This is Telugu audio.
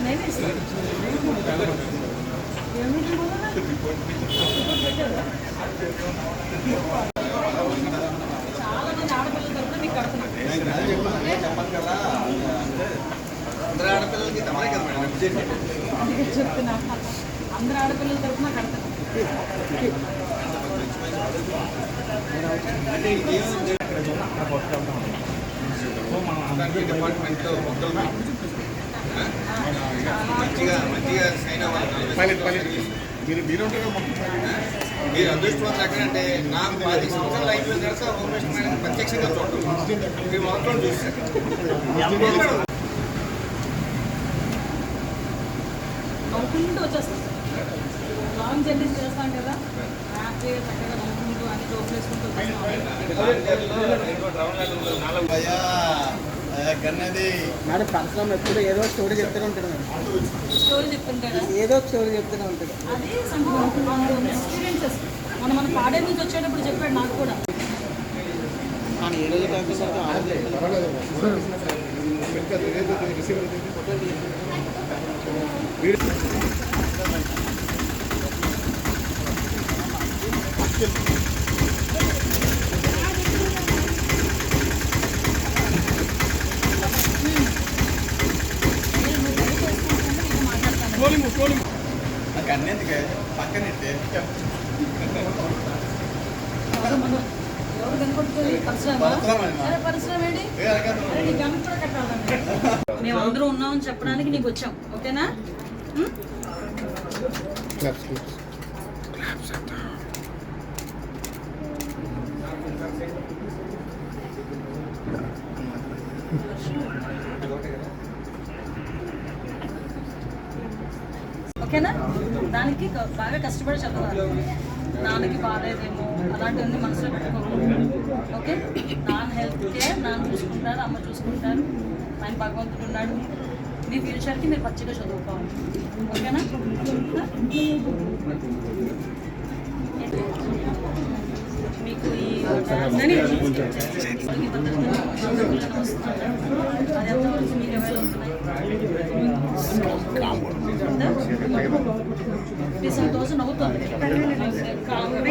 नहीं చాలా మంది ఆడపిల్లల తరపున మీకు కడుతున్నాను. చెప్తున్నా అందరు ఆడపిల్లల తరపున కడుతున్నాను. డిపార్ట్మెంట్ మీరు అదృష్టవంతులు ఎక్కడంటే నాకు 10 సంవత్సరాలు అయిపోయిన తర్వాత హోమ్ మినిస్టర్ మేడం ప్రత్యక్షంగా చూడటం మీరు మొత్తం చూస్తారు. నవ్వుకుంటూ వచ్చేస్తాం. లాంగ్ జర్నీస్ చేస్తాం కదా, హ్యాపీగా చక్కగా నవ్వుకుంటూ అన్ని జోక్స్ వేసుకుంటూ మేడం పర్సనల్ ఎప్పుడు ఏదో స్టోరీ చెప్తూనే ఉంటాడు. స్టోరీ చెప్తుంటాడు, ఏదో స్టోరీ చెప్తూనే ఉంటాడు. అది ఎక్స్పీరియన్సెస్. మన పాడే నుంచి వచ్చేటప్పుడు చెప్పాడు నాకు కూడా. ఏ రోజు అన్నిందుకే పక్కనెట్టే ఎవరు కనుకొట్టుకోవాలి? పరిశ్రమ ఏంటి? నీ గంట కూడా కట్టాలండి. మేము అందరూ ఉన్నామని చెప్పడానికి నీకు వచ్చాం. ఓకేనా? ఓకేనా? దానికి బాగా కష్టపడి చదవాలి. నాన్నకి బాగాలేదేమో అలాంటివన్నీ మనసులో పెట్టుకోకూడదు. ఓకే? నాన్న హెల్త్ కేర్ నాన్న చూసుకుంటారు, అమ్మ చూసుకుంటారు, ఆయన భగవంతుడు ఉన్నాడు. మీ ఫ్యూచర్కి మీరు పచ్చిగా చదువుకోవాలి. ఓకేనా? మీకు ఈ అది ఎంతవరకు మీకు అవైలబుల్ అవుతున్నాయి? 7,000 అవుతుంది.